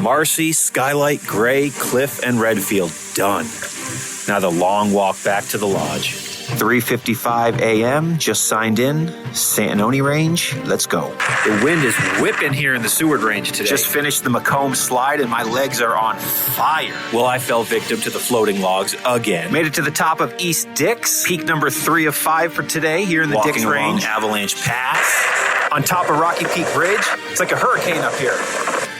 Marcy, Skylight, Gray, Cliff, and Redfield done. Now the long walk back to the lodge. 3:55 a.m., just signed in, Santanoni Range, let's go. The wind is whipping here in the Seward Range today. Just finished the Macomb slide and my legs are on fire. Well, I fell victim to the floating logs again. Made it to the top of East Dix, peak number 3 of 5 for today here in the Dix Range. Avalanche Pass. On top of Rocky Peak Bridge, it's like a hurricane up here.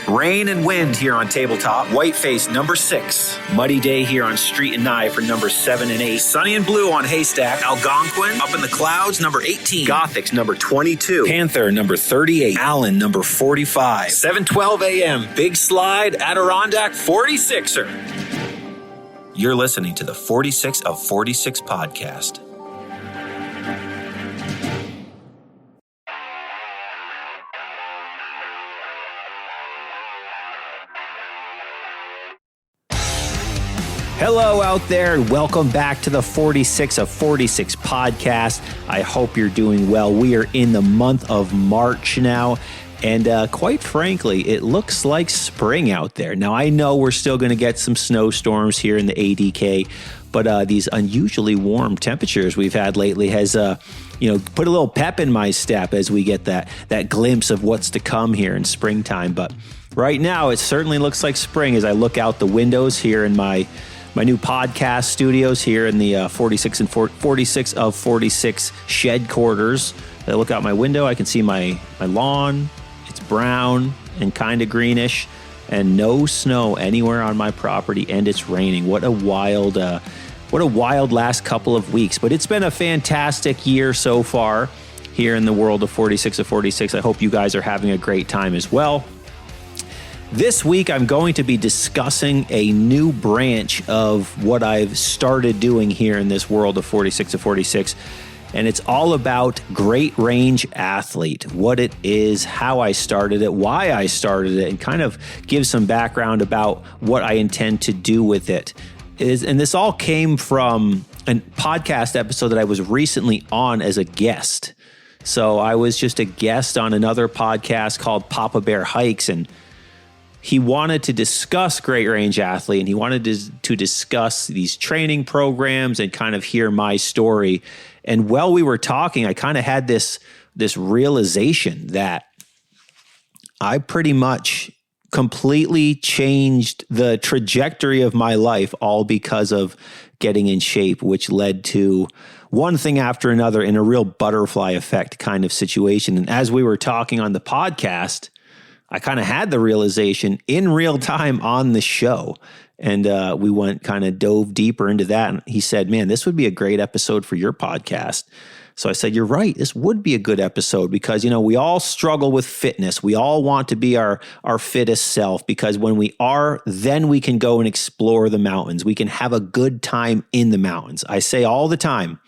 Rain and wind here on Tabletop. Whiteface, number 6. Muddy day here on Street and Nye for number 7 and 8. Sunny and blue on Haystack. Algonquin, up in the clouds, number 18. Gothics, number 22. Panther, number 38. Allen, number 45. 7:12 a.m. Big Slide, Adirondack, 46er. You're listening to the 46 of 46 podcast. Hello out there, and welcome back to the 46 of 46 podcast. I hope you're doing well. We are in the month of March now, and quite frankly, it looks like spring out there. Now, I know we're still going to get some snowstorms here in the ADK, but these unusually warm temperatures we've had lately has put a little pep in my step as we get that glimpse of what's to come here in springtime. But right now, it certainly looks like spring as I look out the windows here in my new podcast studios here in the 46 of 46 shed quarters. I look out my window, I can see my lawn. It's brown and kind of greenish, and no snow anywhere on my property, and it's raining. What a wild last couple of weeks. But it's been a fantastic year so far here in the world of 46 of 46. I hope you guys are having a great time as well. This week, I'm going to be discussing a new branch of what I've started doing here in this world of 46 to 46, and it's all about Great Range Athlete, what it is, how I started it, why I started it, and kind of give some background about what I intend to do with it. And this all came from a podcast episode that I was recently on as a guest. So I was just a guest on another podcast called Papa Bear Hikes, and he wanted to discuss Great Range Athlete, and he wanted to discuss these training programs and kind of hear my story. And while we were talking, I kind of had this realization that I pretty much completely changed the trajectory of my life, all because of getting in shape, which led to one thing after another in a real butterfly effect kind of situation. And as we were talking on the podcast, I kind of had the realization in real time on the show, and we dove deeper into that. And he said, man, this would be a great episode for your podcast. So I said, you're right. This would be a good episode because, we all struggle with fitness. We all want to be our fittest self, because when we are, then we can go and explore the mountains. We can have a good time in the mountains. I say all the time,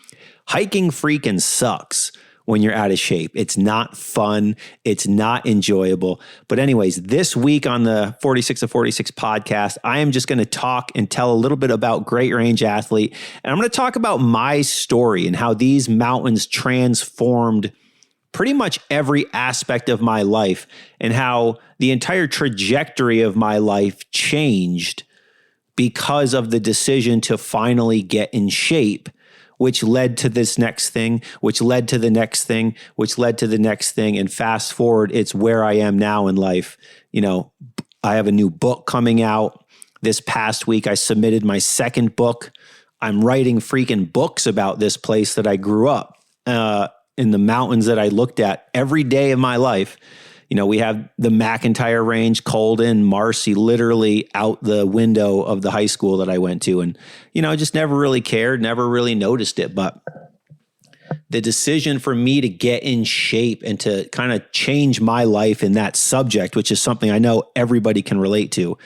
hiking freaking sucks when you're out of shape. It's not fun. It's not enjoyable. But anyways, this week on the 46 of 46 podcast, I am just going to talk and tell a little bit about Great Range Athlete. And I'm going to talk about my story and how these mountains transformed pretty much every aspect of my life, and how the entire trajectory of my life changed because of the decision to finally get in shape, which led to this next thing, which led to the next thing, which led to the next thing. And fast forward, it's where I am now in life. I have a new book coming out. This past week, I submitted my second book. I'm writing freaking books about this place that I grew up in the mountains that I looked at every day of my life. We have the McIntyre Range, Colden, Marcy, literally out the window of the high school that I went to. And, I just never really cared, never really noticed it. But the decision for me to get in shape and to kind of change my life in that subject, which is something I know everybody can relate to,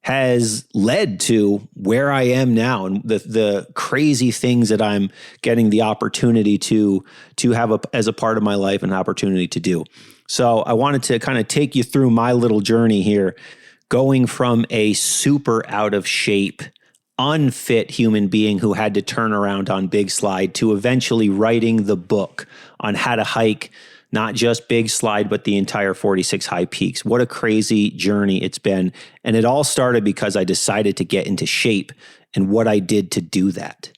has led to where I am now and the crazy things that I'm getting the opportunity to have as a part of my life, an opportunity to do. So I wanted to kind of take you through my little journey here, going from a super out of shape, unfit human being who had to turn around on Big Slide to eventually writing the book on how to hike not just Big Slide, but the entire 46 High Peaks. What a crazy journey it's been. And it all started because I decided to get into shape and what I did to do that.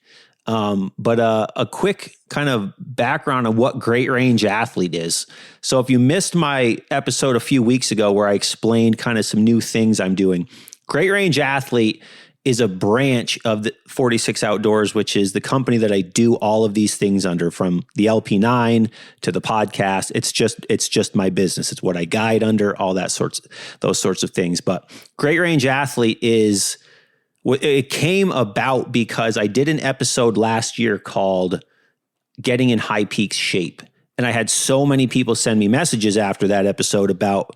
But a quick kind of background on what Great Range Athlete is. So if you missed my episode a few weeks ago where I explained kind of some new things I'm doing, Great Range Athlete is a branch of the 46 Outdoors, which is the company that I do all of these things under, from the LP9 to the podcast. It's just my business. It's what I guide under, all those sorts of things. But Great Range Athlete it came about because I did an episode last year called Getting in High Peaks Shape. And I had so many people send me messages after that episode about,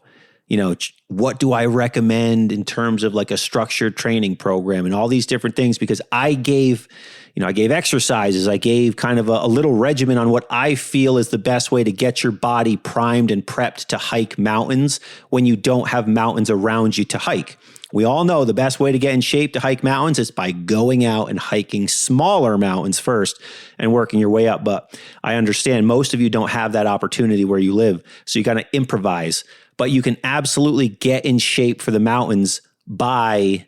what do I recommend in terms of like a structured training program and all these different things, because I gave exercises. I gave kind of a little regimen on what I feel is the best way to get your body primed and prepped to hike mountains when you don't have mountains around you to hike. We all know the best way to get in shape to hike mountains is by going out and hiking smaller mountains first and working your way up. But I understand most of you don't have that opportunity where you live. So you got to improvise. But you can absolutely get in shape for the mountains by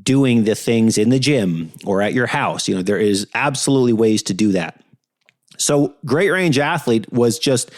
doing the things in the gym or at your house. There is absolutely ways to do that. So Great Range Athlete was just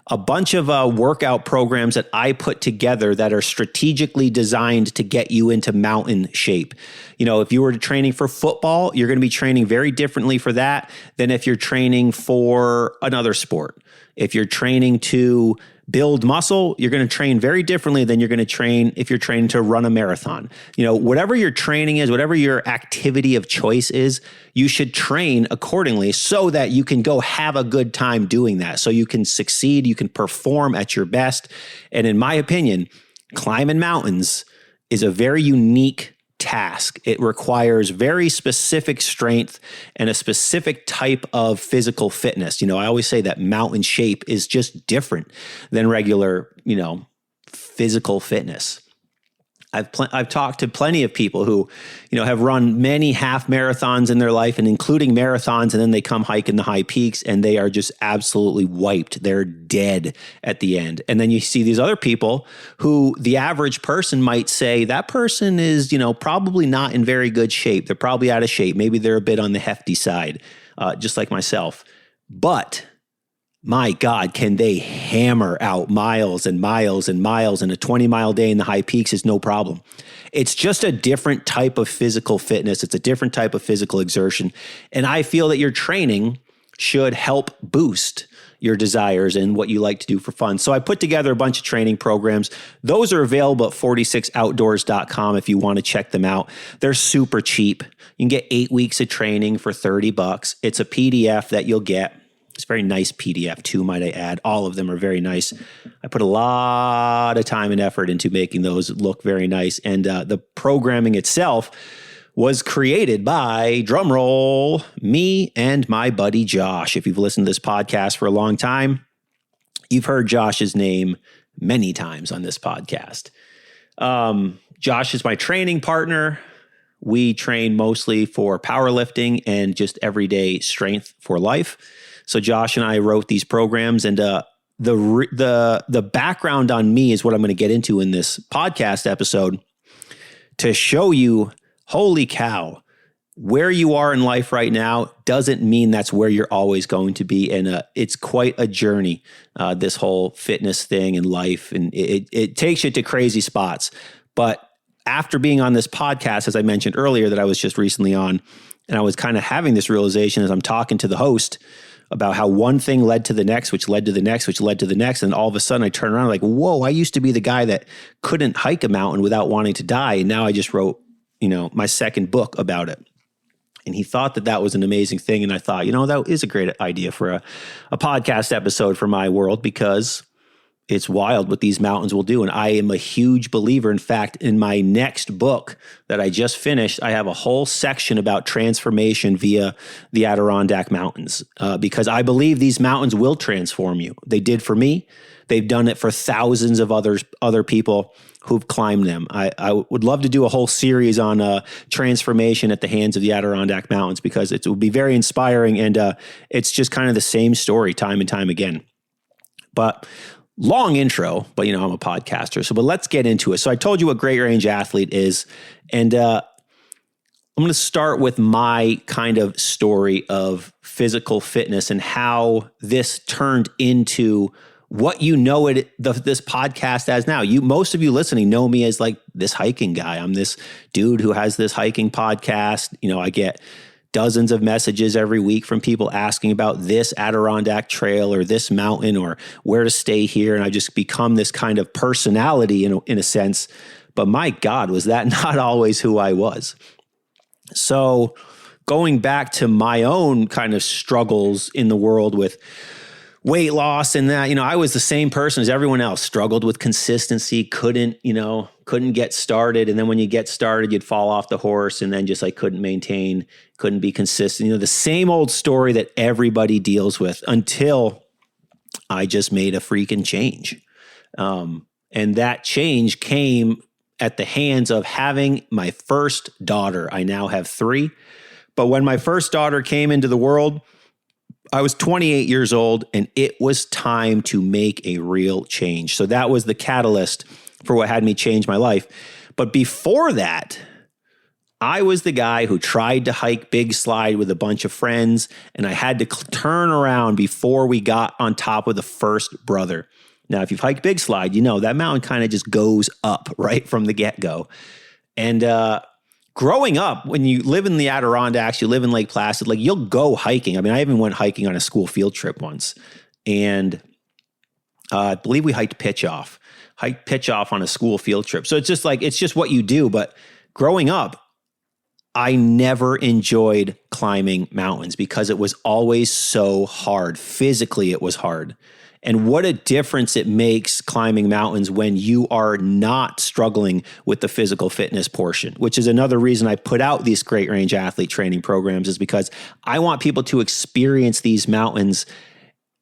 a bunch of workout programs that I put together that are strategically designed to get you into mountain shape. If you were training for football, you're going to be training very differently for that than if you're training for another sport. If you're training to build muscle, you're going to train very differently than you're going to train if you're training to run a marathon. Whatever your training is, whatever your activity of choice is, you should train accordingly so that you can go have a good time doing that. So you can succeed, you can perform at your best. And in my opinion, climbing mountains is a very unique task. It requires very specific strength and a specific type of physical fitness. I always say that mountain shape is just different than regular, physical fitness. I've talked to plenty of people who, have run many half marathons in their life, and including marathons, and then they come hike in the high peaks and they are just absolutely wiped. They're dead at the end. And then you see these other people who the average person might say that person is, probably not in very good shape. They're probably out of shape. Maybe they're a bit on the hefty side, just like myself. But my God, can they hammer out miles and miles and miles, and a 20-mile day in the high peaks is no problem. It's just a different type of physical fitness. It's a different type of physical exertion. And I feel that your training should help boost your desires and what you like to do for fun. So I put together a bunch of training programs. Those are available at 46outdoors.com if you want to check them out. They're super cheap. You can get 8 weeks of training for $30. It's a PDF that you'll get. It's a very nice PDF too, might I add. All of them are very nice. I put a lot of time and effort into making those look very nice. And the programming itself was created by, drumroll, me and my buddy Josh. If you've listened to this podcast for a long time, you've heard Josh's name many times on this podcast. Josh is my training partner. We train mostly for powerlifting and just everyday strength for life. So Josh and I wrote these programs, and the background on me is what I'm going to get into in this podcast episode to show you, holy cow, where you are in life right now doesn't mean that's where you're always going to be. And it's quite a journey, this whole fitness thing in life. And it takes you to crazy spots. But after being on this podcast, as I mentioned earlier, that I was just recently on, and I was kind of having this realization as I'm talking to the host about how one thing led to the next, which led to the next, which led to the next. And all of a sudden I turn around like, whoa, I used to be the guy that couldn't hike a mountain without wanting to die. And now I just wrote, my second book about it. And he thought that was an amazing thing. And I thought, that is a great idea for a podcast episode for my world, because it's wild what these mountains will do. And I am a huge believer. In fact, in my next book that I just finished, I have a whole section about transformation via the Adirondack Mountains, because I believe these mountains will transform you. They did for me. They've done it for thousands of other people who've climbed them. I would love to do a whole series on transformation at the hands of the Adirondack Mountains, because it would be very inspiring. And it's just kind of the same story time and time again. But long intro, but I'm a podcaster. But let's get into it. So I told you what Great Range Athlete is. And I'm going to start with my kind of story of physical fitness and how this turned into what this podcast as now. Most of you listening know me as like this hiking guy. I'm this dude who has this hiking podcast. I get dozens of messages every week from people asking about this Adirondack trail or this mountain or where to stay here. And I just become this kind of personality in a sense. But my God, was that not always who I was? So going back to my own kind of struggles in the world with weight loss and that, I was the same person as everyone else, struggled with consistency, couldn't get started. And then when you get started, you'd fall off the horse and then just like couldn't maintain, couldn't be consistent. The same old story that everybody deals with until I just made a freaking change. And that change came at the hands of having my first daughter. I now have 3. But when my first daughter came into the world, I was 28 years old and it was time to make a real change. So that was the catalyst for what had me change my life. But before that, I was the guy who tried to hike Big Slide with a bunch of friends, and I had to turn around before we got on top of the first brother. Now, if you've hiked Big Slide, that mountain kind of just goes up right from the get-go. And growing up, when you live in the Adirondacks, you live in Lake Placid, like you'll go hiking. I mean, I even went hiking on a school field trip once. And I believe we hiked Pitch Off on a school field trip. So it's just what you do. But growing up, I never enjoyed climbing mountains because it was always so hard. Physically, it was hard. And what a difference it makes climbing mountains when you are not struggling with the physical fitness portion, which is another reason I put out these Great Range Athlete training programs, is because I want people to experience these mountains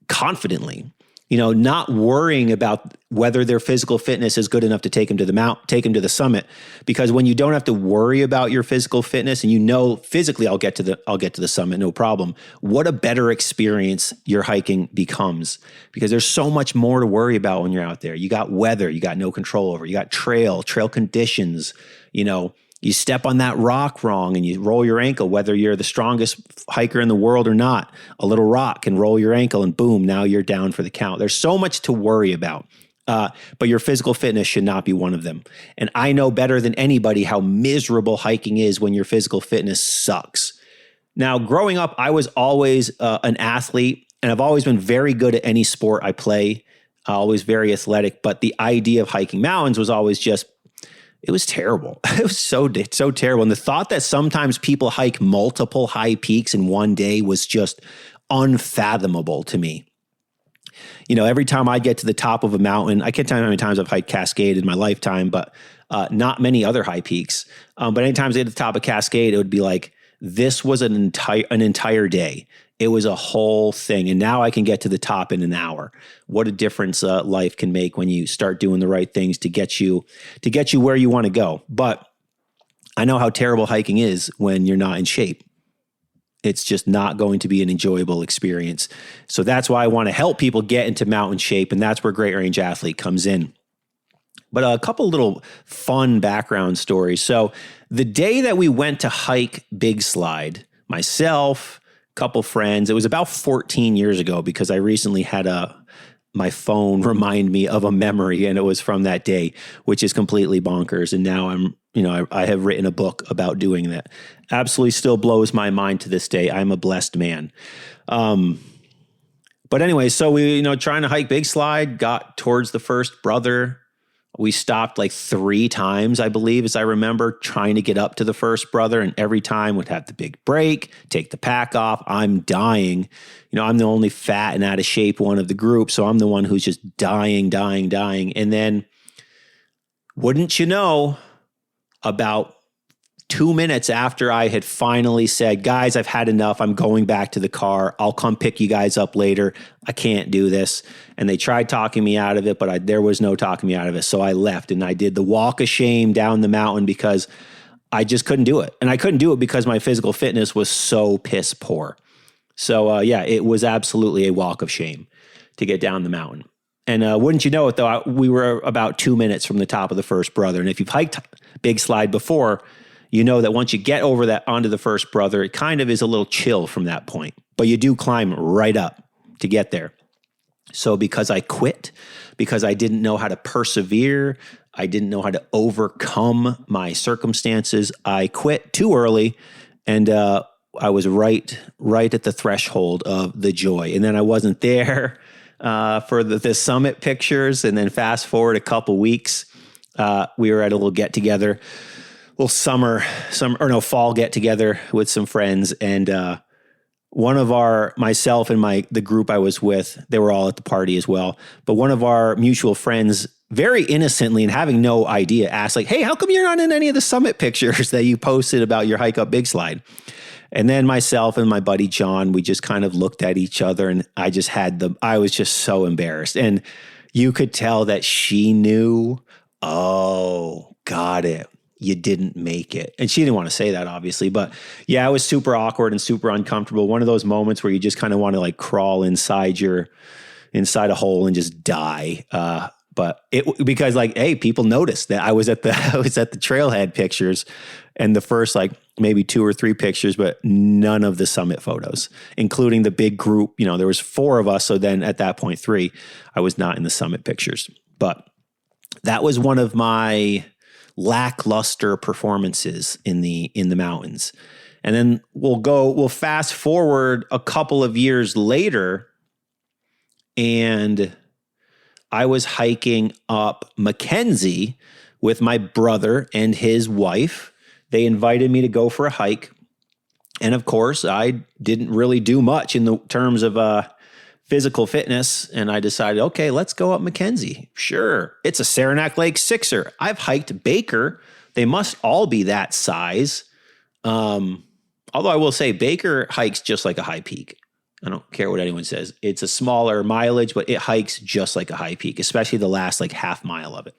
confidently, not worrying about whether their physical fitness is good enough to take them to the summit. Because when you don't have to worry about your physical fitness and physically I'll get to the summit, no problem. What a better experience your hiking becomes, because there's so much more to worry about when you're out there. You got weather, you got no control over, you got trail conditions, you step on that rock wrong and you roll your ankle, whether you're the strongest hiker in the world or not. A little rock can roll your ankle and boom, now you're down for the count. There's so much to worry about. But your physical fitness should not be one of them. And I know better than anybody how miserable hiking is when your physical fitness sucks. Now, growing up, I was always an athlete, and I've always been very good at any sport I play, always very athletic. But the idea of hiking mountains was always it was terrible. It was so terrible. And the thought that sometimes people hike multiple high peaks in one day was just unfathomable to me. Every time I'd get to the top of a mountain, I can't tell you how many times I've hiked Cascade in my lifetime, but not many other high peaks. But anytime I get to the top of Cascade, it would be like, this was an entire day. It was a whole thing. And now I can get to the top in an hour. What a difference life can make when you start doing the right things to get you where you want to go. But I know how terrible hiking is when you're not in shape. It's just not going to be an enjoyable experience. So that's why I want to help people get into mountain shape. And that's where Great Range Athlete comes in. But a couple little fun background stories. So the day that we went to hike Big Slide, myself, couple friends, it was about 14 years ago, because I recently had my phone remind me of a memory, and it was from that day, which is completely bonkers. And now I have written a book about doing that. Absolutely still blows my mind to this day. I'm a blessed man. But anyway, so we, trying to hike Big Slide, got towards the first brother. We stopped like 3 times, I believe, as I remember, trying to get up to the first brother. And every time would have the big break, take the pack off. I'm dying. I'm the only fat and out of shape one of the group. So I'm the one who's just dying. And then, wouldn't you know, about 2 minutes after I had finally said, guys, I've had enough. I'm going back to the car. I'll come pick you guys up later. I can't do this. And they tried talking me out of it, but there was no talking me out of it. So I left and I did the walk of shame down the mountain because I just couldn't do it. And I couldn't do it because my physical fitness was so piss poor. So it was absolutely a walk of shame to get down the mountain. And wouldn't you know it, though, we were about 2 minutes from the top of the first brother. And if you've hiked Big Slide before, you know that once you get over that onto the first brother, it kind of is a little chill from that point. But you do climb right up to get there. So because I quit, because I didn't know how to persevere, I didn't know how to overcome my circumstances, I quit too early, and I was right at the threshold of the joy. And then I wasn't there for the summit pictures. And then fast forward a couple weeks, we were at a little get together, fall get together with some friends, and one of myself and the group I was with, they were all at the party as well. But one of our mutual friends, very innocently and having no idea, asked like, "Hey, how come you're not in any of the summit pictures that you posted about your hike up Big Slide?" And then myself and my buddy John, we just kind of looked at each other, and I was just so embarrassed. And you could tell that she knew, oh, got it. You didn't make it. And she didn't want to say that, obviously, but yeah, it was super awkward and super uncomfortable. One of those moments where you just kind of want to like crawl inside a hole and just die. Because like, hey, people noticed that I was at the trailhead pictures and the first like maybe 2 or 3 pictures, but none of the summit photos, including the big group. You know, there was 4 of us. So then at that point, 3, I was not in the summit pictures, but that was one of my lackluster performances in the mountains. And then we'll fast forward a couple of years later, and I was hiking up McKenzie with my brother and his wife. They invited me to go for a hike. And of course, I didn't really do much in the terms of physical fitness. And I decided, okay, let's go up McKenzie. Sure. It's a Saranac Lake Sixer. I've hiked Baker. They must all be that size. Although I will say Baker hikes just like a high peak. I don't care what anyone says. It's a smaller mileage, but it hikes just like a high peak, especially the last like half mile of it.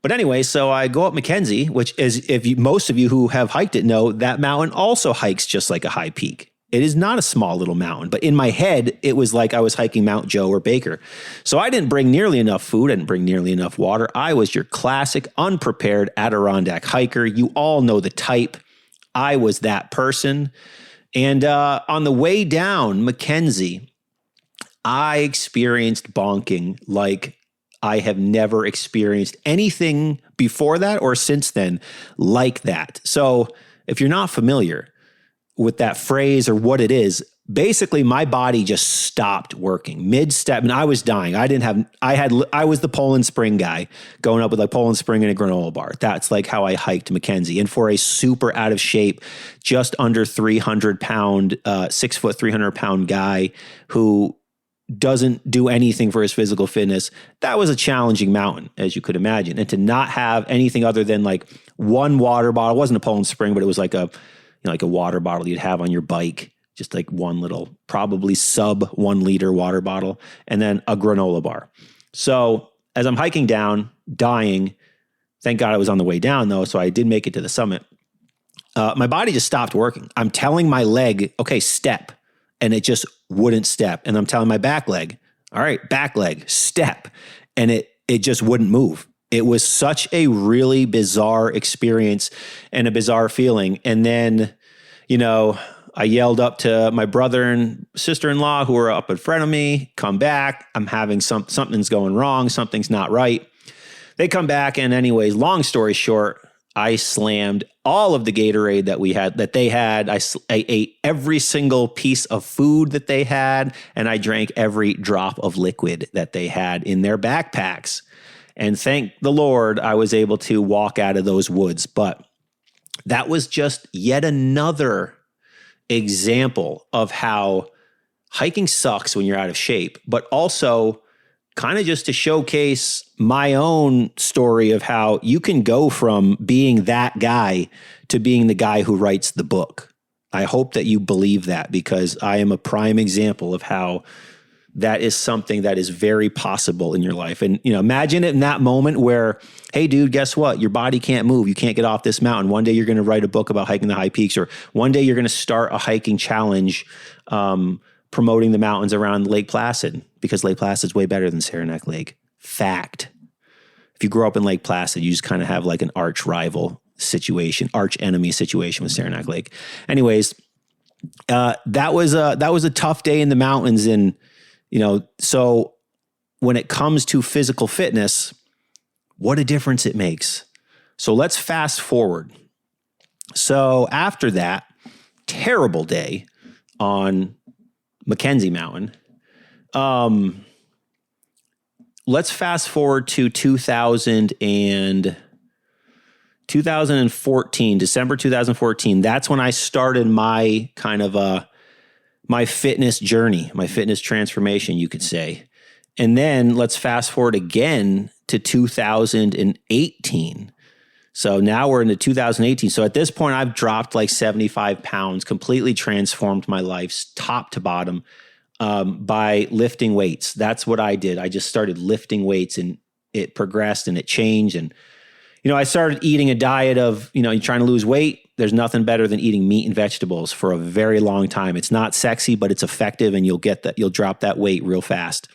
But anyway, so I go up McKenzie, which is, most of you who have hiked it know, that mountain also hikes just like a high peak. It is not a small little mountain, but in my head, it was like I was hiking Mount Joe or Baker. So I didn't bring nearly enough food. I didn't bring nearly enough water. I was your classic unprepared Adirondack hiker. You all know the type. I was that person. And on the way down McKenzie, I experienced bonking like I have never experienced anything before that or since then like that. So if you're not familiar with that phrase or what it is, basically my body just stopped working mid-step, and I was dying. I was the Poland Spring guy going up with like Poland Spring and a granola bar. That's like how I hiked McKenzie. And for a super out of shape, just under 300 pound, 6 foot, 300 pound guy who doesn't do anything for his physical fitness, that was a challenging mountain, as you could imagine. And to not have anything other than like one water bottle, it wasn't a Poland Spring, but it was like a water bottle you'd have on your bike, just like one little, probably sub 1 liter water bottle, and then a granola bar. So as I'm hiking down, dying, thank God I was on the way down though, so I did make it to the summit. My body just stopped working. I'm telling my leg, okay, step, and it just wouldn't step. And I'm telling my back leg, all right, back leg, step, and it just wouldn't move. It was such a really bizarre experience and a bizarre feeling. And then, I yelled up to my brother and sister-in-law who were up in front of me, come back. I'm having something's going wrong. Something's not right. They come back. And anyways, long story short, I slammed all of the Gatorade that they had. I ate every single piece of food that they had, and I drank every drop of liquid that they had in their backpacks. And thank the Lord, I was able to walk out of those woods. But that was just yet another example of how hiking sucks when you're out of shape, but also kind of just to showcase my own story of how you can go from being that guy to being the guy who writes the book. I hope that you believe that, because I am a prime example of how that is something that is very possible in your life. And, imagine it in that moment where, hey, dude, guess what? Your body can't move. You can't get off this mountain. One day you're going to write a book about hiking the high peaks, or one day you're going to start a hiking challenge promoting the mountains around Lake Placid because Lake Placid's way better than Saranac Lake. Fact. If you grow up in Lake Placid, you just kind of have like an arch rival situation, arch enemy situation with Saranac Lake. Anyways, that was a tough day in the mountains. And, so when it comes to physical fitness, what a difference it makes. So let's fast forward. So after that terrible day on McKenzie Mountain, let's fast forward to 2014, December 2014. That's when I started my kind of my fitness journey, my fitness transformation, you could say. And then let's fast forward again to 2018. So now we're into 2018. So at this point, I've dropped like 75 pounds, completely transformed my life top to bottom by lifting weights. That's what I did. I just started lifting weights and it progressed and it changed. And, I started eating a diet of, you're trying to lose weight. There's nothing better than eating meat and vegetables for a very long time. It's not sexy, but it's effective and you'll drop that weight real fast.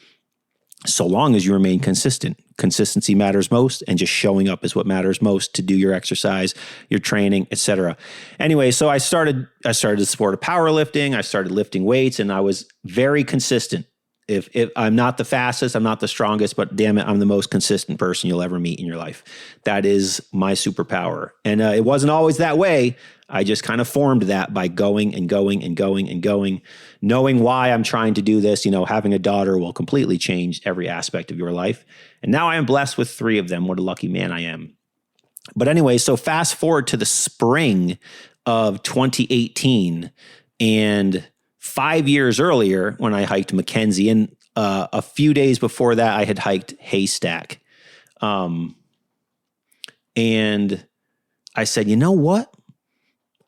So long as you remain consistent. Consistency matters most, and just showing up is what matters most to do your exercise, your training, etc. Anyway, so I started the sport of powerlifting. I started lifting weights, and I was very consistent. If I'm not the fastest, I'm not the strongest, but damn it, I'm the most consistent person you'll ever meet in your life. That is my superpower. And it wasn't always that way. I just kind of formed that by going and going and going and going, knowing why I'm trying to do this. Having a daughter will completely change every aspect of your life. And now I am blessed with 3 of them. What a lucky man I am. But anyway, so fast forward to the spring of 2018, and 5 years earlier when I hiked McKenzie, and a few days before that I had hiked Haystack. And I said, you know what?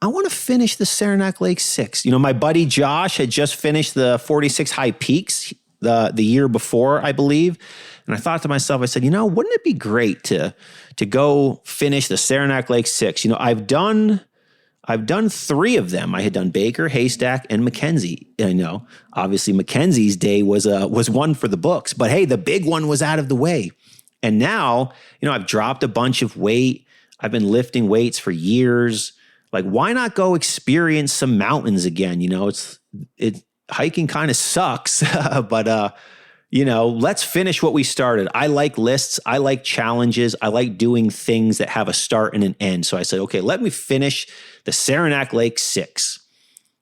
I want to finish the Saranac Lake 6. My buddy Josh had just finished the 46 High Peaks the year before, I believe. And I thought to myself, I said, wouldn't it be great to go finish the Saranac Lake 6? I've done 3 of them. I had done Baker, Haystack, and McKenzie. Obviously McKenzie's day was one for the books, but hey, the big one was out of the way. And now, I've dropped a bunch of weight. I've been lifting weights for years. Like, why not go experience some mountains again? Hiking kind of sucks, but let's finish what we started. I like lists. I like challenges. I like doing things that have a start and an end. So I said, okay, let me finish the Saranac Lake 6.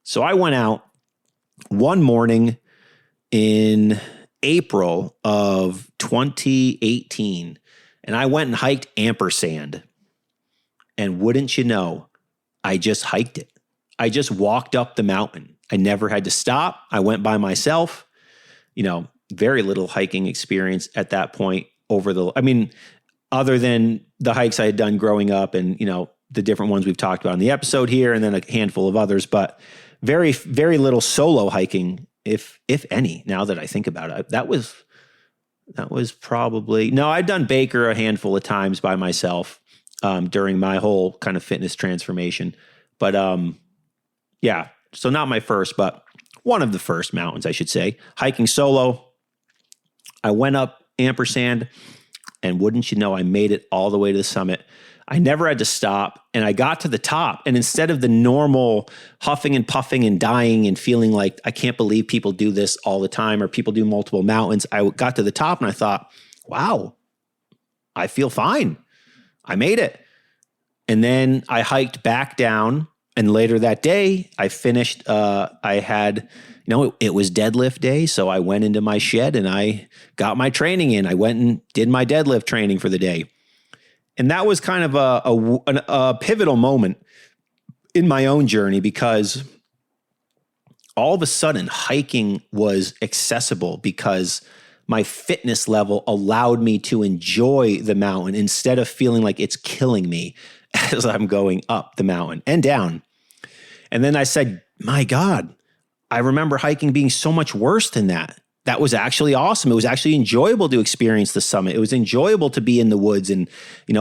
So I went out one morning in April of 2018, and I went and hiked Ampersand. And wouldn't you know, I just hiked it. I just walked up the mountain. I never had to stop. I went by myself. Very little hiking experience at that point other than the hikes I had done growing up and, the different ones we've talked about in the episode here, and then a handful of others, but very, very little solo hiking, if any, now that I think about it. That was probably, no, I'd done Baker a handful of times by myself during my whole kind of fitness transformation. But yeah, so not my first, but one of the first mountains, I should say. Hiking solo. I went up Ampersand, and wouldn't you know, I made it all the way to the summit. I never had to stop, and I got to the top, and instead of the normal huffing and puffing and dying and feeling like I can't believe people do this all the time or people do multiple mountains, I got to the top and I thought, wow, I feel fine. I made it. And then I hiked back down, and later that day I finished, I had, it was deadlift day. So I went into my shed and I got my training in. I went and did my deadlift training for the day. And that was kind of a pivotal moment in my own journey, because all of a sudden hiking was accessible because my fitness level allowed me to enjoy the mountain instead of feeling like it's killing me as I'm going up the mountain and down. And then I said, my God, I remember hiking being so much worse than that. That was actually awesome. It was actually enjoyable to experience the summit. It was enjoyable to be in the woods and,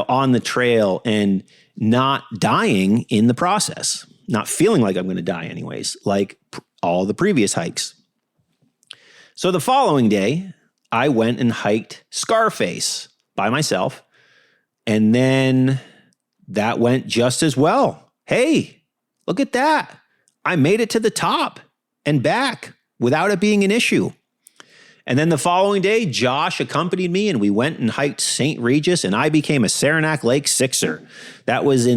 on the trail and not dying in the process, not feeling like I'm going to die anyways, like all the previous hikes. So the following day, I went and hiked Scarface by myself. And then that went just as well. Hey, look at that. I made it to the top and back without it being an issue. And then the following day, Josh accompanied me and we went and hiked St. Regis and I became a Saranac Lake Sixer. That was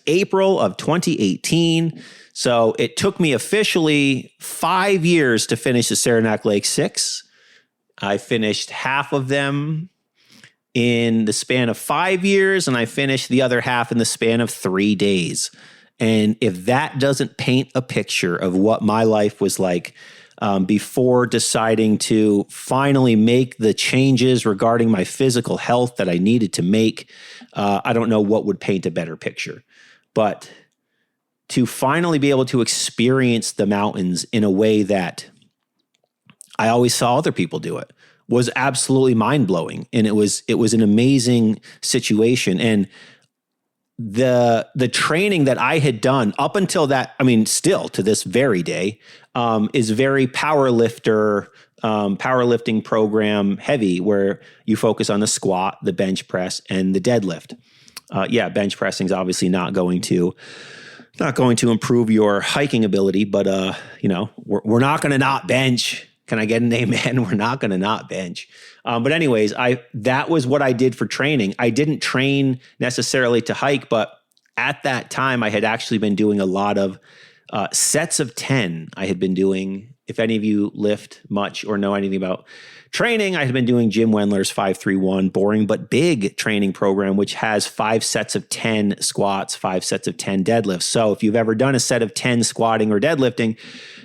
April of 2018. So it took me officially 5 years to finish the Saranac Lake Six. I finished half of them in the span of 5 years and I finished the other half in the span of 3 days. And if that doesn't paint a picture of what my life was like before deciding to finally make the changes regarding my physical health that I needed to make, I don't know what would paint a better picture. But to finally be able to experience the mountains in a way that I always saw other people do it was absolutely mind-blowing. And it was an amazing situation. And the training that I had done up until that, I mean, still to this very day, is very powerlifting program heavy, where you focus on the squat, the bench press, and the deadlift. Bench pressing is obviously not going to improve your hiking ability, but we're not going to not bench. Can I get an amen? We're not going to not bench. But anyways, that was what I did for training. I didn't train necessarily to hike, but at that time I had actually been doing a lot of sets of 10. I had been doing, if any of you lift much or know anything about training, I had been doing Jim Wendler's 5-3-1 boring but big training program, which has 5 sets of 10 squats, 5 sets of 10 deadlifts. So if you've ever done a set of 10 squatting or deadlifting,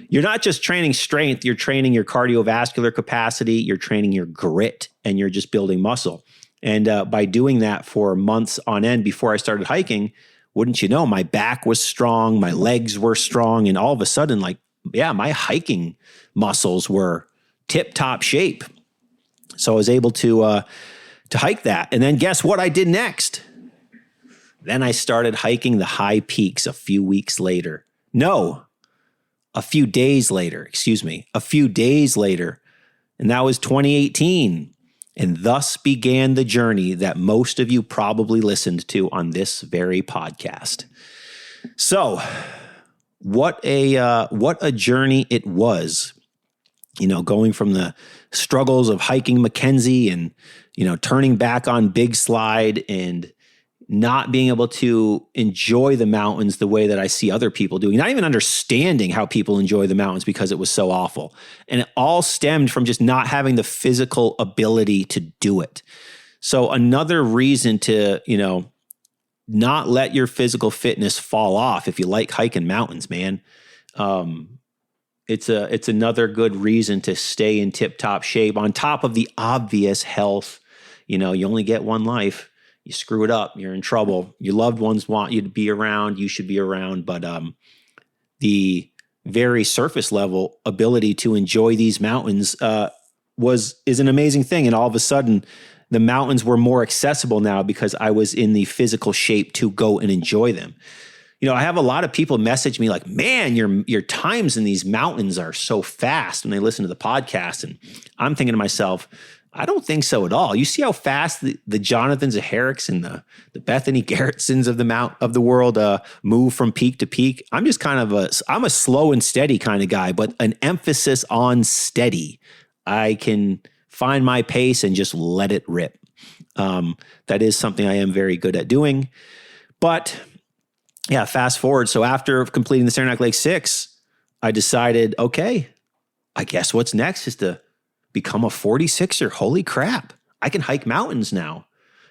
you're not just training strength, you're training your cardiovascular capacity, you're training your grit, and you're just building muscle. And by doing that for months on end before I started hiking, wouldn't you know, my back was strong, my legs were strong, and all of a sudden, my hiking muscles were tip-top shape. So I was able to hike that. And then guess what I did next? Then I started hiking the high peaks a few days later. And that was 2018. And thus began the journey that most of you probably listened to on this very podcast. So what a journey it was, going from the struggles of hiking McKenzie and, turning back on Big Slide and not being able to enjoy the mountains the way that I see other people doing, not even understanding how people enjoy the mountains because it was so awful. And it all stemmed from just not having the physical ability to do it. So another reason to, not let your physical fitness fall off if you like hiking mountains, man. It's another good reason to stay in tip-top shape on top of the obvious health. You only get one life. You screw it up, you're in trouble. Your loved ones want you to be around, you should be around. But the very surface level ability to enjoy these mountains is an amazing thing. And all of a sudden, the mountains were more accessible now because I was in the physical shape to go and enjoy them. I have a lot of people message me like, man, your times in these mountains are so fast when they listen to the podcast. And I'm thinking to myself, I don't think so at all. You see how fast the Jonathan Zaharicks and the Bethany Garrettsons of the world move from peak to peak. I'm just I'm a slow and steady kind of guy, but an emphasis on steady. I can find my pace and just let it rip. That is something I am very good at doing. But yeah, fast forward. So after completing the Saranac Lake 6, I decided, okay, I guess what's next is to become a 46er. Holy crap. I can hike mountains now.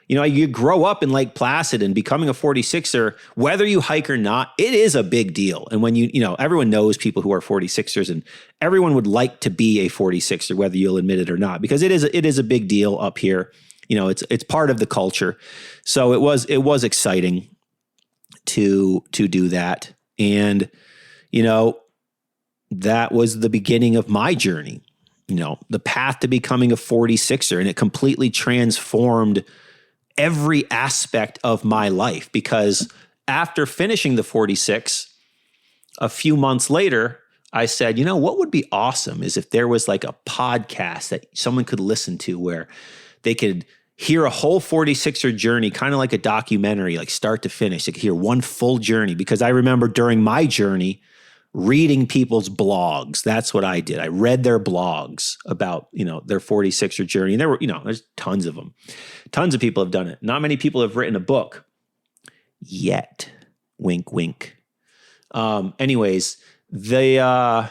You grow up in Lake Placid, and becoming a 46er, whether you hike or not, it is a big deal. And when everyone knows people who are 46ers, and everyone would like to be a 46er, whether you'll admit it or not, because it is a big deal up here. It's part of the culture. So it was exciting to do that. And, that was the beginning of my journey. The path to becoming a 46er, and it completely transformed every aspect of my life, because after finishing the 46, a few months later, I said, what would be awesome is if there was like a podcast that someone could listen to where they could hear a whole 46er journey, kind of like a documentary, like start to finish. They could hear one full journey, because I remember during my journey reading people's blogs. That's what I did. I read their blogs about, their 46er journey. And there were, there's tons of them. Tons of people have done it. Not many people have written a book yet. Wink, wink. Anyways, the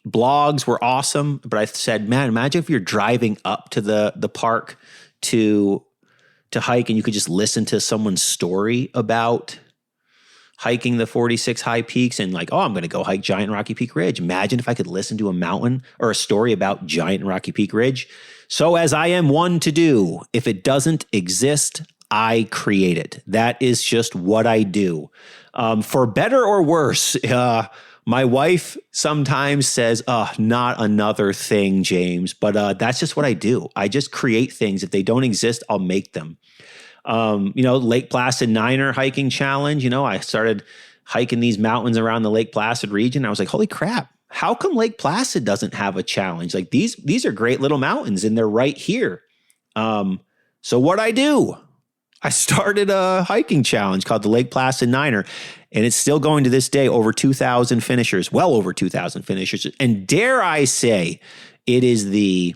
blogs were awesome, but I said, man, imagine if you're driving up to the park to hike and you could just listen to someone's story about hiking the 46 high peaks and like, oh, I'm going to go hike Giant Rocky Peak Ridge. Imagine if I could listen to a mountain or a story about Giant Rocky Peak Ridge. So as I am one to do, if it doesn't exist, I create it. That is just what I do. For better or worse, my wife sometimes says, not another thing, James. But that's just what I do. I just create things. If they don't exist, I'll make them. Lake Placid Niner hiking challenge. I started hiking these mountains around the Lake Placid region. I was like, holy crap. How come Lake Placid doesn't have a challenge? Like these are great little mountains and they're right here. So what I do, I started a hiking challenge called the Lake Placid Niner, and it's still going to this day, over 2,000 finishers, well over 2,000 finishers. And dare I say, it is the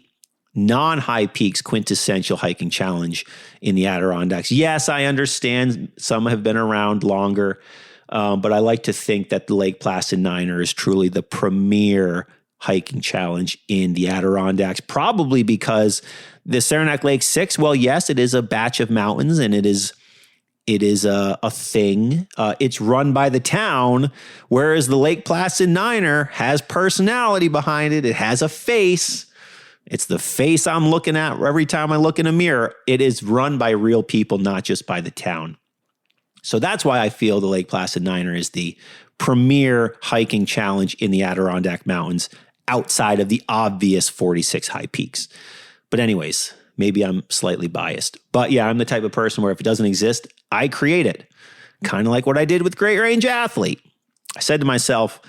non-high peaks quintessential hiking challenge in the Adirondacks. Yes, I understand some have been around longer, but I like to think that the Lake Placid Niner is truly the premier hiking challenge in the Adirondacks, probably because the Saranac Lake 6, well, yes, it is a batch of mountains and it is a thing. It's run by the town, whereas the Lake Placid Niner has personality behind it. It has a face. It's the face I'm looking at every time I look in a mirror. It is run by real people, not just by the town. So that's why I feel the Lake Placid Niner is the premier hiking challenge in the Adirondack Mountains outside of the obvious 46 high peaks. But anyways, maybe I'm slightly biased. But yeah, I'm the type of person where if it doesn't exist, I create it. Kind of like what I did with Great Range Athlete. I said to myself,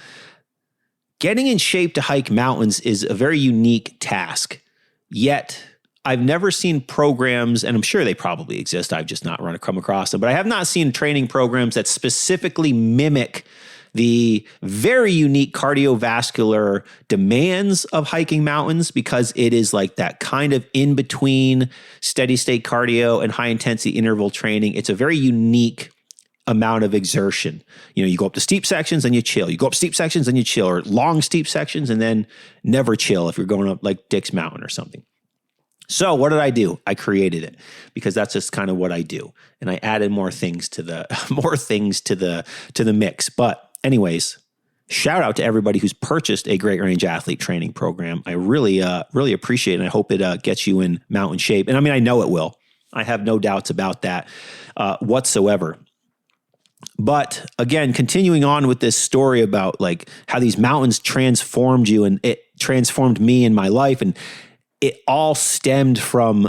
getting in shape to hike mountains is a very unique task. Yet, I've never seen programs, and I'm sure they probably exist, I've just not come across them, but I have not seen training programs that specifically mimic the very unique cardiovascular demands of hiking mountains, because it is like that kind of in between steady state cardio and high intensity interval training. It's a very unique amount of exertion. You go up to steep sections and you chill. You go up steep sections and you chill, or long steep sections and then never chill if you're going up like Dick's Mountain or something. So what did I do? I created it because that's just kind of what I do. And I added more things to the mix. But anyways, shout out to everybody who's purchased a Great Range Athlete training program. I really appreciate it. And I hope it gets you in mountain shape. And I mean, I know it will. I have no doubts about that whatsoever. But again, continuing on with this story about like how these mountains transformed you, and it transformed me in my life. And it all stemmed from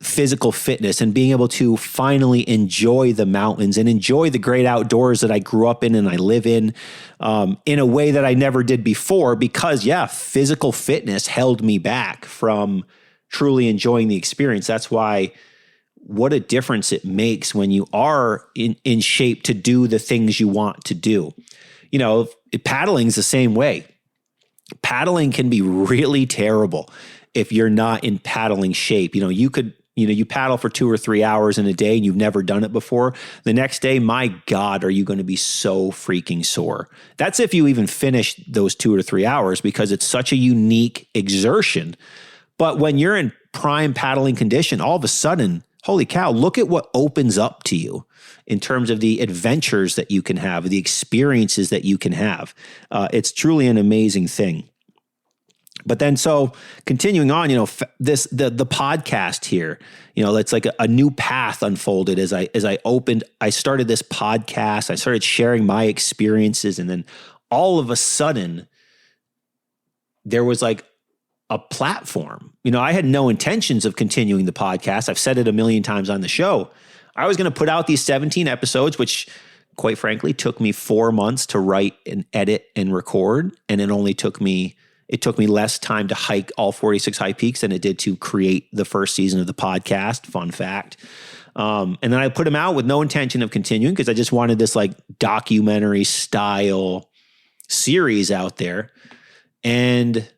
physical fitness and being able to finally enjoy the mountains and enjoy the great outdoors that I grew up in and I live in a way that I never did before, because physical fitness held me back from truly enjoying the experience. That's why what a difference it makes when you are in shape to do the things you want to do. Paddling's the same way. Paddling can be really terrible if you're not in paddling shape. You paddle for 2 or 3 hours in a day and you've never done it before. The next day, my God, are you going to be so freaking sore? That's if you even finish those 2 or 3 hours, because it's such a unique exertion. But when you're in prime paddling condition, all of a sudden, holy cow, look at what opens up to you in terms of the adventures that you can have, the experiences that you can have. It's truly an amazing thing. But then, so continuing on, the podcast here, it's like a new path unfolded as I started this podcast. I started sharing my experiences, and then all of a sudden, there was like a platform. I had no intentions of continuing the podcast. I've said it a million times on the show. I was going to put out these 17 episodes, which quite frankly, took me 4 months to write and edit and record. And it took me less time to hike all 46 high peaks than it did to create the first season of the podcast. Fun fact. And then I put them out with no intention of continuing because I just wanted this like documentary style series out there. And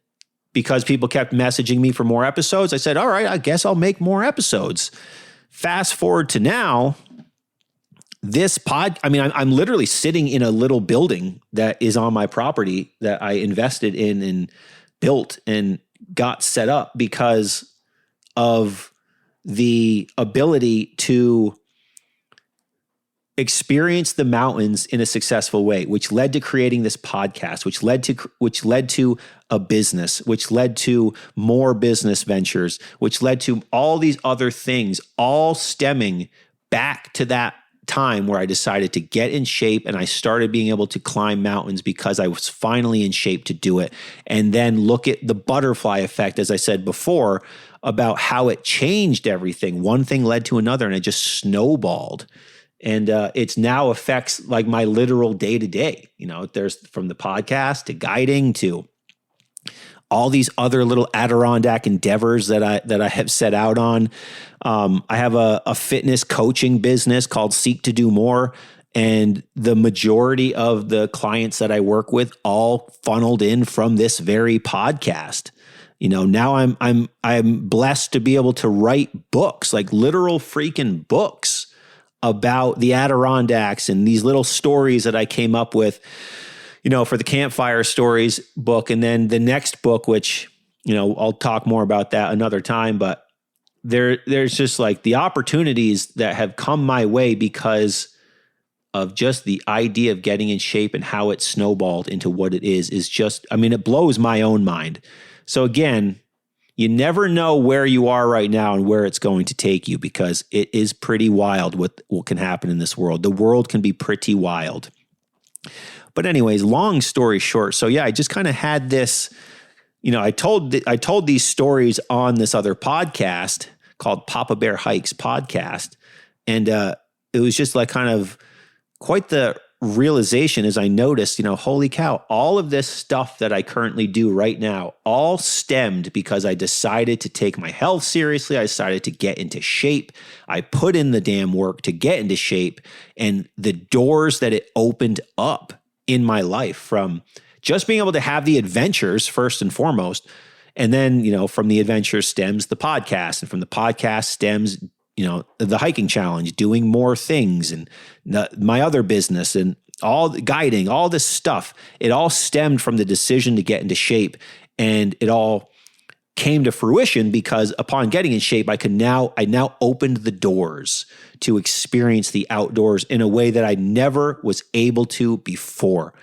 because people kept messaging me for more episodes, I said, all right, I guess I'll make more episodes. Fast forward to now, I'm literally sitting in a little building that is on my property that I invested in and built and got set up because of the ability to experience the mountains in a successful way, which led to creating this podcast, which led to a business, which led to more business ventures, which led to all these other things, all stemming back to that time where I decided to get in shape and I started being able to climb mountains because I was finally in shape to do it. And then look at the butterfly effect, as I said before, about how it changed everything. One thing led to another and it just snowballed. And it's now affects like my literal day to day. There's from the podcast to guiding to all these other little Adirondack endeavors that I have set out on. I have a fitness coaching business called Seek to Do More, and the majority of the clients that I work with all funneled in from this very podcast. Now I'm blessed to be able to write books, like literal freaking books about the Adirondacks and these little stories that I came up with, for the Campfire Stories book. And then the next book, which, I'll talk more about that another time, but there's just like the opportunities that have come my way because of just the idea of getting in shape and how it snowballed into what it is just, it blows my own mind. So again, you never know where you are right now and where it's going to take you because it is pretty wild what can happen in this world. The world can be pretty wild. But anyways, long story short. So yeah, I just kind of had this, I told these stories on this other podcast called Papa Bear Hikes podcast. And it was just like kind of quite the realization as I noticed, holy cow, all of this stuff that I currently do right now all stemmed because I decided to take my health seriously. I decided to get into shape. I put in the damn work to get into shape, and the doors that it opened up in my life from just being able to have the adventures first and foremost. And then, from the adventure stems the podcast, and from the podcast stems the hiking challenge, doing more things, and my other business, and all the guiding, all this stuff. It all stemmed from the decision to get into shape, and it all came to fruition because upon getting in shape, I now opened the doors to experience the outdoors in a way that I never was able to before.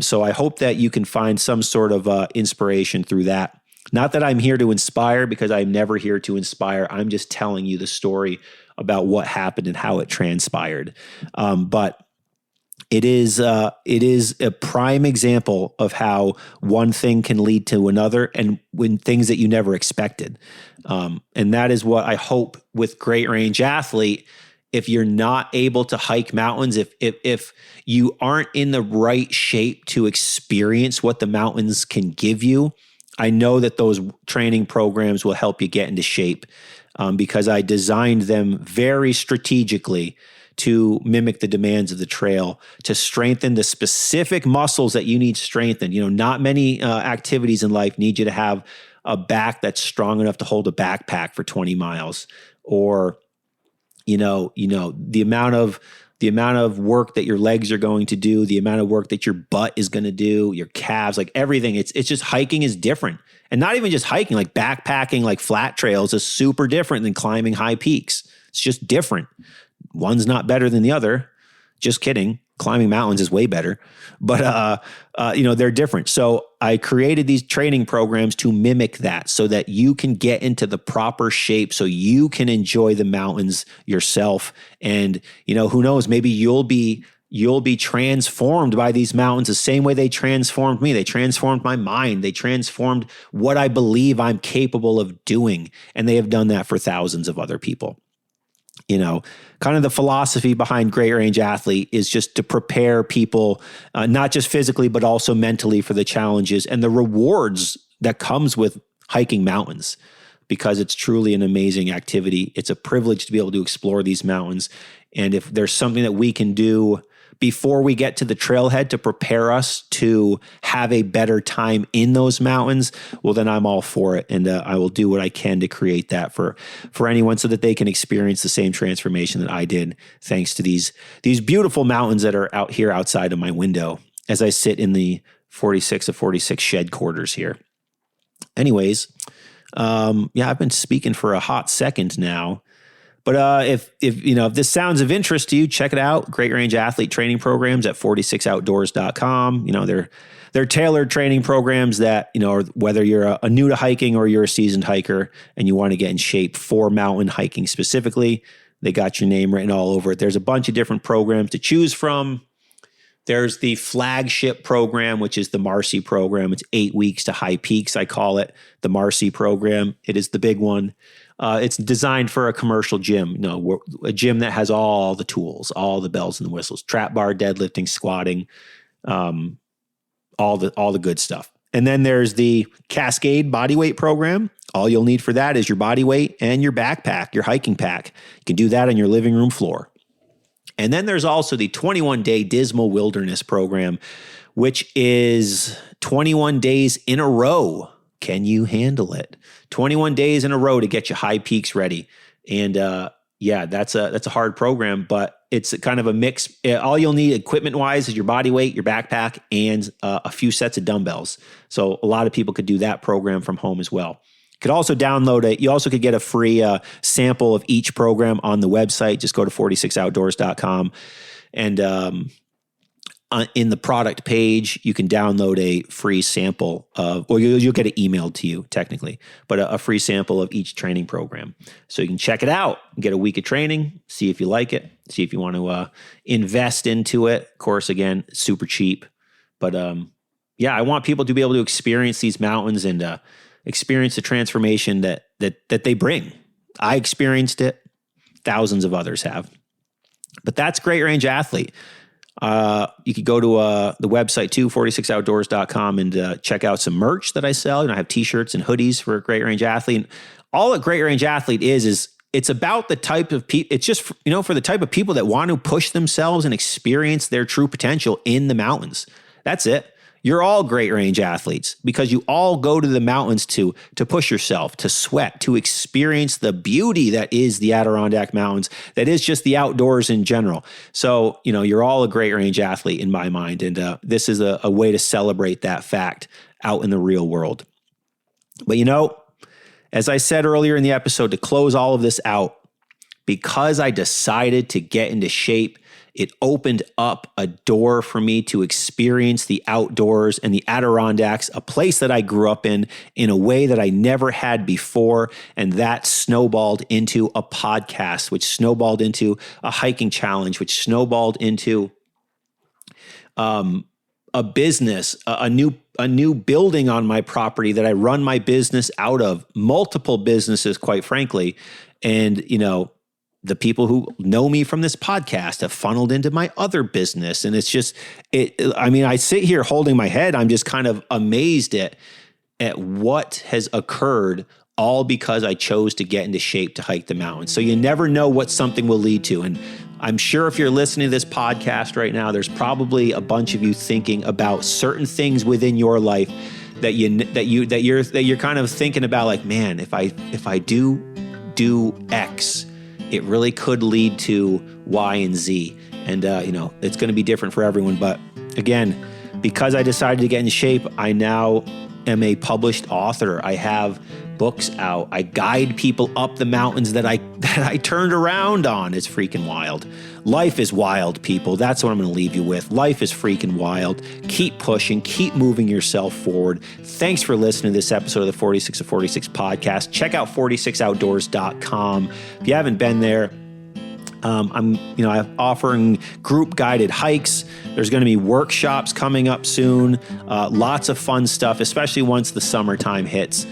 So I hope that you can find some sort of inspiration through that. Not that I'm here to inspire, because I'm never here to inspire. I'm just telling you the story about what happened and how it transpired. But it is a prime example of how one thing can lead to another, and when things that you never expected. And that is what I hope with Great Range Athlete. If you're not able to hike mountains, if you aren't in the right shape to experience what the mountains can give you, I know that those training programs will help you get into shape because I designed them very strategically to mimic the demands of the trail, to strengthen the specific muscles that you need strengthened. Not many activities in life need you to have a back that's strong enough to hold a backpack for 20 miles, or the amount of work that your legs are going to do, the amount of work that your butt is going to do, your calves, like everything. It's just hiking is different. And not even just hiking, like backpacking, like flat trails is super different than climbing high peaks. It's just different. One's not better than the other. Just kidding. Climbing mountains is way better, but they're different. So I created these training programs to mimic that so that you can get into the proper shape so you can enjoy the mountains yourself. And, who knows, maybe you'll be transformed by these mountains the same way they transformed me. They transformed my mind. They transformed what I believe I'm capable of doing. And they have done that for thousands of other people. kind of the philosophy behind Great Range Athlete is just to prepare people, not just physically, but also mentally for the challenges and the rewards that comes with hiking mountains, because it's truly an amazing activity. It's a privilege to be able to explore these mountains. And if there's something that we can do before we get to the trailhead to prepare us to have a better time in those mountains, well, then I'm all for it. And I will do what I can to create that for anyone so that they can experience the same transformation that I did, thanks to these beautiful mountains that are out here outside of my window as I sit in the 46 of 46 shed quarters here. Anyways, I've been speaking for a hot second now. But if this sounds of interest to you, check it out. Great Range Athlete training programs at 46outdoors.com. They're tailored training programs that, whether you're a new to hiking or you're a seasoned hiker and you want to get in shape for mountain hiking specifically, they got your name written all over it. There's a bunch of different programs to choose from. There's the flagship program, which is the Marcy program. It's 8 weeks to high peaks. I call it the Marcy program. It is the big one. It's designed for a commercial gym, a gym that has all the tools, all the bells and the whistles, trap bar, deadlifting, squatting, all the good stuff. And then there's the Cascade bodyweight program. All you'll need for that is your body weight and your backpack, your hiking pack. You can do that on your living room floor. And then there's also the 21-day Dismal Wilderness program, which is 21 days in a row. Can you handle it? 21 days in a row to get you high peaks ready. And that's a hard program, but it's kind of a mix. All you'll need equipment-wise is your body weight, your backpack, and a few sets of dumbbells. So a lot of people could do that program from home as well. You could also download it. You also could get a free sample of each program on the website. Just go to 46outdoors.com. And in the product page, you can download a free sample of, or you'll get it emailed to you technically, but a free sample of each training program. So you can check it out, get a week of training, see if you like it, see if you want to invest into it. Of course, again, super cheap. But I want people to be able to experience these mountains and experience the transformation that they bring. I experienced it. Thousands of others have. But that's Great Range Athlete. You could go to the website too, 46outdoors.com, and check out some merch that I sell. I have t-shirts and hoodies for Great Range Athlete. All that Great Range Athlete is it's about the type of people. It's just, for the type of people that want to push themselves and experience their true potential in the mountains. That's it. You're all Great Range Athletes because you all go to the mountains to push yourself, to sweat, to experience the beauty that is the Adirondack Mountains, that is just the outdoors in general. So, you're all a Great Range Athlete in my mind. And this is a way to celebrate that fact out in the real world. But, as I said earlier in the episode, to close all of this out, because I decided to get into shape, it opened up a door for me to experience the outdoors and the Adirondacks, a place that I grew up in a way that I never had before. And that snowballed into a podcast, which snowballed into a hiking challenge, which snowballed into a business, a new building on my property that I run my business out of, multiple businesses, quite frankly. And, the people who know me from this podcast have funneled into my other business. And it's just, I sit here holding my head. I'm just kind of amazed at what has occurred, all because I chose to get into shape to hike the mountains. So you never know what something will lead to. And I'm sure if you're listening to this podcast right now, there's probably a bunch of you thinking about certain things within your life that you're kind of thinking about, like, man, if I do X, it really could lead to Y and Z. And, it's going to be different for everyone. But again, because I decided to get into shape, I now am a published author. I have books out. I guide people up the mountains that I turned around on. It's freaking wild. Life is wild, people. That's what I'm going to leave you with. Life is freaking wild. Keep pushing. Keep moving yourself forward. Thanks for listening to this episode of the 46 of 46 podcast. Check out 46outdoors.com. If you haven't been there, I'm offering group guided hikes. There's going to be workshops coming up soon. Lots of fun stuff, especially once the summertime hits.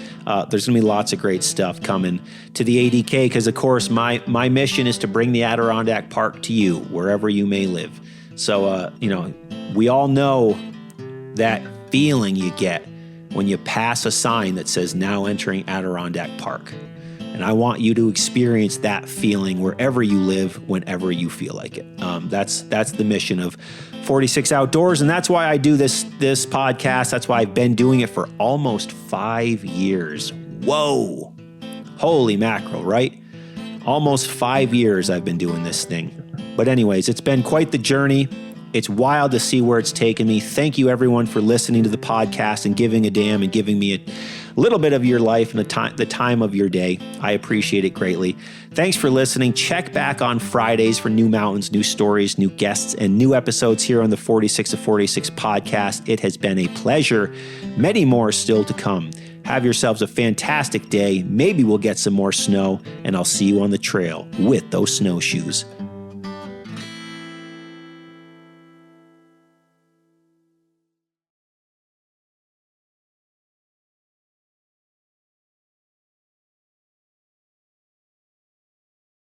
There's going to be lots of great stuff coming to the ADK because, of course, my mission is to bring the Adirondack Park to you, wherever you may live. So, we all know that feeling you get when you pass a sign that says now entering Adirondack Park. And I want you to experience that feeling wherever you live, whenever you feel like it. That's the mission of 46 Outdoors, and that's why I do this podcast. That's why I've been doing it for almost 5 years. Whoa. Holy mackerel, right? Almost 5 years I've been doing this thing. But anyways, it's been quite the journey. It's wild to see where it's taken me. Thank you, everyone, for listening to the podcast and giving a damn and giving me a little bit of your life and the time of your day. I appreciate it greatly. Thanks for listening. Check back on Fridays for new mountains, new stories, new guests, and new episodes here on the 46 of 46 podcast. It has been a pleasure. Many more still to come. Have yourselves a fantastic day. Maybe we'll get some more snow, and I'll see you on the trail with those snowshoes.